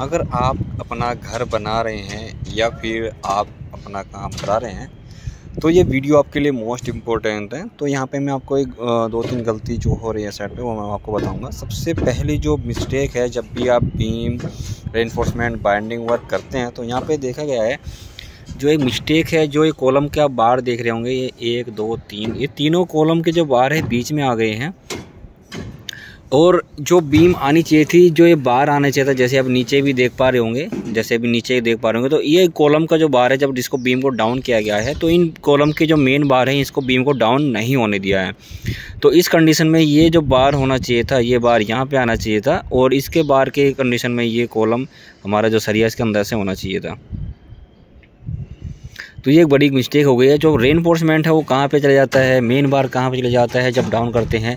अगर आप अपना घर बना रहे हैं या फिर आप अपना काम करा रहे हैं तो ये वीडियो आपके लिए मोस्ट इम्पोर्टेंट है। तो यहाँ पे मैं आपको एक दो तीन गलती जो हो रही है साइड पे वो मैं आपको बताऊंगा। सबसे पहली जो मिस्टेक है, जब भी आप बीम रेनफोर्समेंट बाइंडिंग वर्क करते हैं तो यहाँ पे देखा गया है जो एक मिस्टेक है, जो ये कॉलम के आप बार देख रहे होंगे, ये 1 2 3, ये तीनों कॉलम के जो बार है बीच में आ गए हैं और जो बीम आनी चाहिए थी, जो ये बार आना चाहिए था, जैसे आप नीचे भी देख पा रहे होंगे, जैसे अभी नीचे देख पा रहे होंगे, तो ये कॉलम का जो बार है जब जिसको बीम को डाउन किया गया है तो इन कॉलम के जो मेन बार हैं इसको बीम को डाउन नहीं होने दिया है। तो इस कंडीशन में ये जो बार होना चाहिए था, ये बार यहाँ पे आना चाहिए था और इसके बार के कंडीशन में ये कॉलम हमारा जो सरिया इसके अंदर से होना चाहिए था। तो ये एक बड़ी मिस्टेक हो गई है। जो रेनफोर्समेंट है वो कहाँ पे चला जाता है, मेन बार कहाँ पे चला जाता है जब डाउन करते हैं।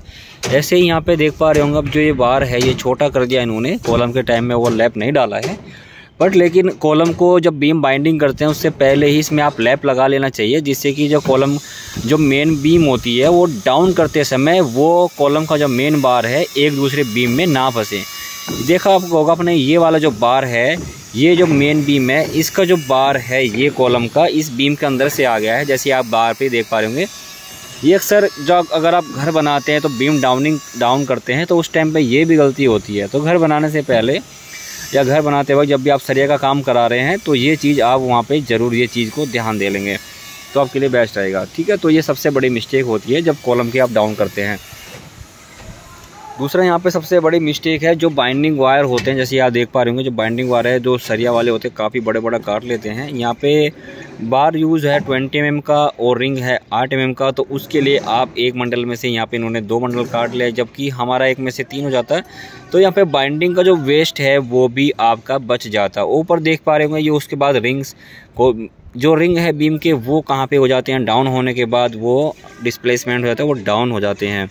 ऐसे ही यहाँ पे देख पा रहे होंगे, अब जो ये बार है ये छोटा कर दिया इन्होंने, कॉलम के टाइम में ओवरलैप नहीं डाला है, बट लेकिन कॉलम को जब बीम बाइंडिंग करते हैं उससे पहले ही इसमें आप लैप लगा लेना चाहिए, जिससे कि जो कॉलम जो मेन बीम होती है वो डाउन करते समय वो कॉलम का जो मेन बार है एक दूसरे बीम में ना फंसे। देखा आपको होगा अपने, ये वाला जो बार है, ये जो मेन बीम है इसका जो बार है ये कॉलम का इस बीम के अंदर से आ गया है, जैसे आप बार पे देख पा रहे होंगे। ये अक्सर जब अगर आप घर बनाते हैं तो बीम डाउन करते हैं तो उस टाइम पे ये भी गलती होती है। तो घर बनाने से पहले या घर बनाते वक्त जब भी आप सरिया का काम करा रहे हैं तो ये चीज़ आप वहाँ पे ज़रूर ये चीज़ को ध्यान दे लेंगे तो आपके लिए बेस्ट रहेगा। ठीक है, तो ये सबसे बड़ी मिस्टेक होती है जब कॉलम के आप डाउन करते हैं। दूसरा यहाँ पे सबसे बड़ी मिस्टेक है जो बाइंडिंग वायर होते हैं, जैसे आप देख पा रहे होंगे, जो बाइंडिंग वायर है जो सरिया वाले होते हैं काफ़ी बड़े बड़ा काट लेते हैं। यहाँ पे बार यूज़ है 20 mm का और रिंग है 8 mm का, तो उसके लिए आप एक बंडल में से यहाँ पे इन्होंने 2 बंडल काट लिया, जबकि हमारा एक में से 3 हो जाता है। तो यहाँ पे बाइंडिंग का जो वेस्ट है वो भी आपका बच जाता है। ऊपर देख पा रहे होंगे ये, उसके बाद रिंग्स को जो रिंग है बीम के वो कहाँ पे हो जाते हैं, डाउन होने के बाद वो डिस्प्लेसमेंट हो जाता है, वो डाउन हो जाते हैं।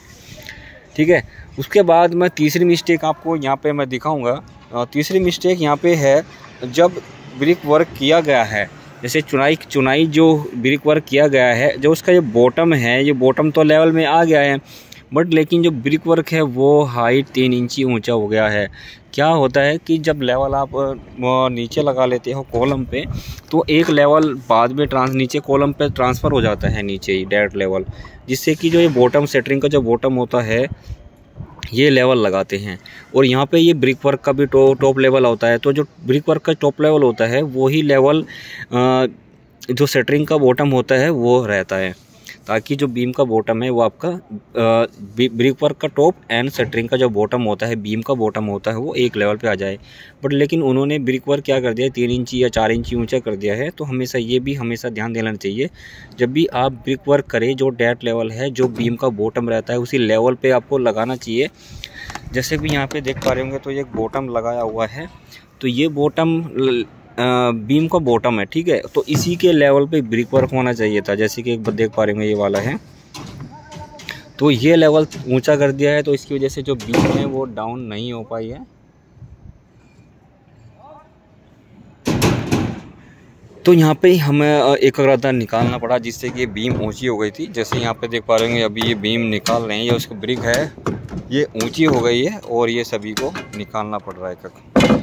ठीक है, उसके बाद मैं तीसरी मिस्टेक आपको यहाँ पे मैं दिखाऊंगा। तीसरी मिस्टेक यहाँ पे है जब ब्रिक वर्क किया गया है, जैसे चुनाई जो ब्रिक वर्क किया गया है, जो उसका ये बॉटम है, ये बॉटम तो लेवल में आ गया है, बट लेकिन जो ब्रिक वर्क है वो हाइट 3 इंची ऊंचा हो गया है। क्या होता है कि जब लेवल आप नीचे लगा लेते हो कॉलम पे तो एक लेवल बाद में नीचे कॉलम पे ट्रांसफ़र हो जाता है नीचे ही डायरेक्ट लेवल, जिससे कि जो ये बॉटम सेटरिंग का जो बॉटम होता है ये लेवल लगाते हैं। और यहाँ पे ये ब्रिक वर्क का भी टॉप लेवल होता है, तो जो ब्रिक वर्क का टॉप लेवल होता है वही लेवल जो सेटरिंग का बॉटम होता है वो रहता है, ताकि जो बीम का बॉटम है वो आपका ब्रिक वर्क का टॉप एंड सेटरिंग का जो बॉटम होता है, बीम का बॉटम होता है, वो एक लेवल पे आ जाए। बट लेकिन उन्होंने ब्रिक वर्क क्या कर दिया है, 3 इंची या 4 इंची ऊंचा कर दिया है। तो हमेशा ये भी हमेशा ध्यान देना चाहिए, जब भी आप ब्रिक वर्क करें जो डेट लेवल है, जो बीम का बॉटम रहता है उसी लेवल पर आपको लगाना चाहिए। जैसे भी यहाँ पर देख पा रहे होंगे तो ये बॉटम लगाया हुआ है, तो ये बॉटम बीम का बॉटम है। ठीक है, तो इसी के लेवल पे ब्रिक वर्क होना चाहिए था, जैसे कि एक बार देख पा रहे होंगे ये वाला है, तो ये लेवल ऊंचा कर दिया है, तो इसकी वजह से जो बीम है वो डाउन नहीं हो पाई है। तो यहाँ पे हमें एक अग्रता निकालना पड़ा, जिससे कि बीम ऊंची हो गई थी। जैसे यहाँ पे देख पा रहे होंगे अभी ये बीम निकाल रहे हैं, ये उसका ब्रिक है, ये ऊंची हो गई है और ये सभी को निकालना पड़ रहा है।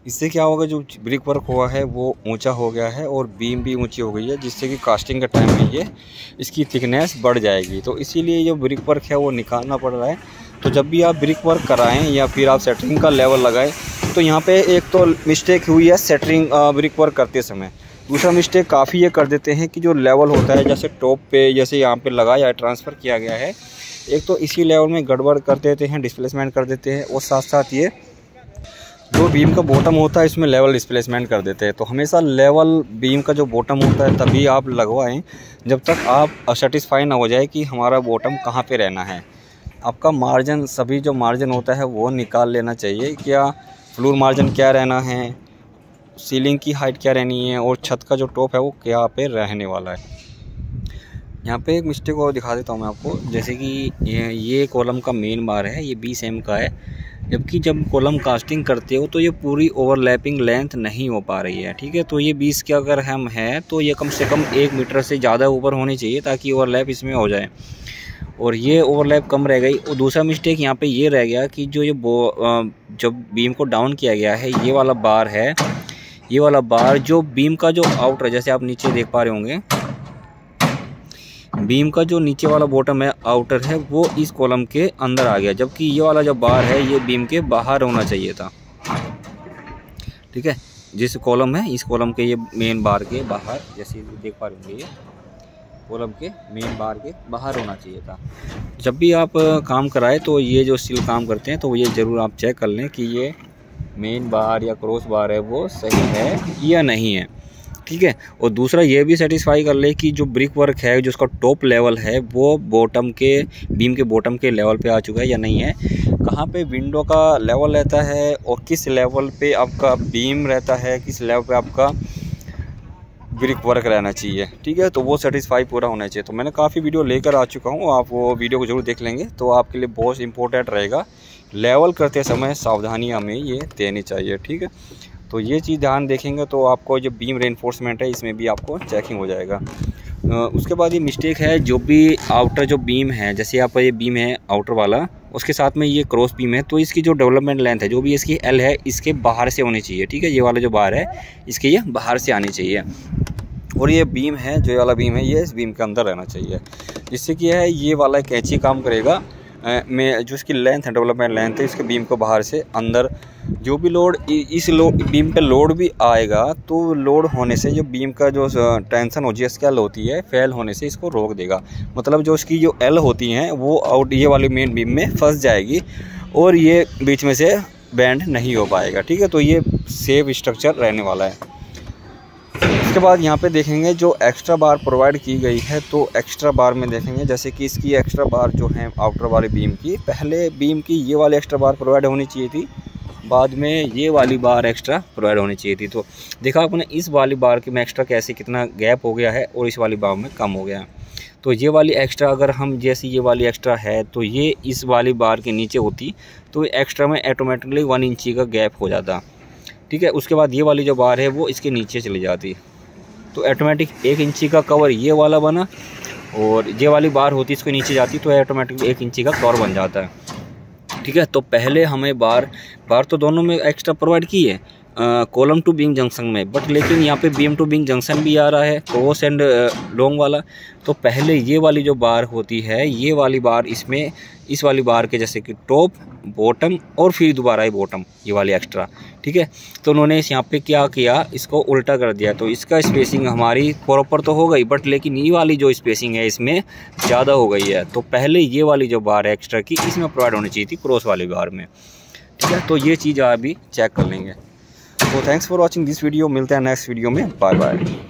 इससे क्या होगा, जो ब्रिक वर्क हुआ है वो ऊंचा हो गया है और बीम भी ऊंची हो गई है, जिससे कि कास्टिंग के टाइम में ये इसकी थिकनेस बढ़ जाएगी। तो इसीलिए जो ब्रिक वर्क है वो निकालना पड़ रहा है। तो जब भी आप ब्रिक वर्क कराएं या फिर आप सेटरिंग का लेवल लगाएं तो यहाँ पे एक तो मिस्टेक हुई है सेटरिंग ब्रिक वर्क करते समय। दूसरा मिस्टेक काफ़ी ये कर देते हैं कि जो लेवल होता है, जैसे टॉप पे जैसे यहाँ पे लगाया ट्रांसफ़र किया गया है, एक तो इसी लेवल में गड़बड़ कर देते हैं, डिस्प्लेसमेंट कर देते हैं, और साथ साथ ये जो बीम का बॉटम होता है इसमें लेवल डिस्प्लेसमेंट कर देते हैं। तो हमेशा लेवल बीम का जो बॉटम होता है तभी आप लगवाएं, जब तक आप सेटिस्फाई ना हो जाए कि हमारा बॉटम कहाँ पे रहना है। आपका मार्जिन, सभी जो मार्जिन होता है वो निकाल लेना चाहिए, क्या फ्लोर मार्जिन क्या रहना है, सीलिंग की हाइट क्या रहनी है, और छत का जो टॉप है वो क्या पे रहने वाला है। यहाँ पे एक मिस्टेक और दिखा देता हूँ मैं आपको, जैसे कि ये कॉलम का मेन बार है, ये 20 mm का है, जबकि जब कॉलम कास्टिंग करते हो तो ये पूरी ओवरलैपिंग लेंथ नहीं हो पा रही है। ठीक है, तो ये 20 के अगर हम हैं तो ये कम से कम 1 मीटर से ज़्यादा ऊपर होनी चाहिए ताकि ओवरलैप इसमें हो जाए। और ये ओवरलैप कम रह गई। और दूसरा मिस्टेक यहाँ पे ये रह गया कि जो ये जब बीम को डाउन किया गया है, ये वाला बार है, ये वाला बार जो बीम का जो आउटर, जैसे आप नीचे देख पा रहे होंगे, बीम का जो नीचे वाला बॉटम है, आउटर है, वो इस कॉलम के अंदर आ गया, जबकि ये वाला जो बार है ये बीम के बाहर होना चाहिए था। ठीक है, जिस कॉलम है इस कॉलम के ये मेन बार के बाहर, जैसे देख पा रहे होंगे, ये कॉलम के मेन बार के बाहर होना चाहिए था। जब भी आप काम कराए तो ये जो स्टील काम करते हैं तो ये ज़रूर आप चेक कर लें कि ये मेन बार या क्रॉस बार है वो सही है या नहीं है। ठीक है, और दूसरा ये भी सेटिस्फाई कर ले कि जो ब्रिक वर्क है, जो उसका टॉप लेवल है, वो बॉटम के बीम के बॉटम के लेवल पे आ चुका है या नहीं है। कहाँ पे विंडो का लेवल रहता है और किस लेवल पे आपका बीम रहता है, किस लेवल पे आपका ब्रिक वर्क रहना चाहिए। ठीक है, तो वो सेटिस्फाई पूरा होना चाहिए। तो मैंने काफ़ी वीडियो लेकर आ चुका हूँ, आप वो वीडियो को जरूर देख लेंगे तो आपके लिए बहुत इंपॉर्टेंट रहेगा। लेवल करते समय सावधानी हमें ये देनी चाहिए। ठीक है, तो ये चीज़ ध्यान देखेंगे तो आपको जो बीम रेनफोर्समेंट है इसमें भी आपको चेकिंग हो जाएगा। उसके बाद ये मिस्टेक है, जो भी आउटर जो बीम है, जैसे आपका ये बीम है आउटर वाला, उसके साथ में ये क्रॉस बीम है, तो इसकी जो डेवलपमेंट लेंथ है, जो भी इसकी एल है, इसके बाहर से होनी चाहिए। ठीक है, ये वाला जो बार है इसके ये बाहर से आनी चाहिए। और ये बीम है, जो ये वाला बीम है, ये इस बीम के अंदर रहना चाहिए, जिससे कि है ये वाला कैंची काम करेगा में जो इसकी लेंथ है, डेवलपमेंट लेंथ है, इसके बीम को बाहर से अंदर जो भी लोड इस बीम पे लोड भी आएगा तो लोड होने से जो बीम का जो टेंशन हो, जी स्केल होती है, फेल होने से इसको रोक देगा। मतलब जो इसकी जो एल होती हैं वो आउट ये वाली मेन बीम में फंस जाएगी और ये बीच में से बैंड नहीं हो पाएगा। ठीक है, तो ये सेफ स्ट्रक्चर रहने वाला है। उसके बाद यहाँ पे देखेंगे जो एक्स्ट्रा बार प्रोवाइड की गई है, तो एक्स्ट्रा बार में देखेंगे जैसे कि इसकी एक्स्ट्रा बार जो है आउटर वाली बीम की, पहले बीम की ये वाली एक्स्ट्रा बार प्रोवाइड होनी चाहिए थी, बाद में ये वाली बार एक्स्ट्रा प्रोवाइड होनी चाहिए थी। तो देखा आपने इस वाली बार के में एक्स्ट्रा कैसे कितना गैप हो गया है और इस वाली बार में कम हो गया है। तो ये वाली एक्स्ट्रा अगर हम जैसे ये वाली एक्स्ट्रा है तो ये इस वाली बार के नीचे होती तो एक्स्ट्रा में ऑटोमेटिकली 1 इंची का गैप हो जाता। ठीक है, उसके बाद ये वाली जो बार है वो इसके नीचे चली जाती, तो ऑटोमेटिक 1 इंची का कवर ये वाला बना, और ये वाली बार होती इसको नीचे जाती तो ऑटोमेटिक 1 इंची का कवर बन जाता है। ठीक है, तो पहले हमें बार तो दोनों में एक्स्ट्रा प्रोवाइड की है, कॉलम टू बीम जंक्शन में, बट लेकिन यहाँ पे बीम टू बीम जंक्शन भी आ रहा है, क्रॉस एंड लॉन्ग वाला। तो पहले ये वाली जो बार होती है, ये वाली बार इसमें इस वाली बार के जैसे कि टॉप, बॉटम और फिर दोबारा ही बॉटम, ये वाली एक्स्ट्रा। ठीक है, तो उन्होंने इस यहाँ पे क्या किया, इसको उल्टा कर दिया, तो इसका स्पेसिंग हमारी प्रॉपर तो हो गई, बट लेकिन ये वाली जो स्पेसिंग है इसमें ज़्यादा हो गई है। तो पहले ये वाली जो बार है एक्स्ट्रा की, इसमें प्रोवाइड होनी चाहिए थी क्रॉस वाली बार में। ठीक है, तो ये चीज़ आप भी चेक कर लेंगे। तो thanks for watching this video, मिलते हैं नेक्स्ट वीडियो में, बाय बाय।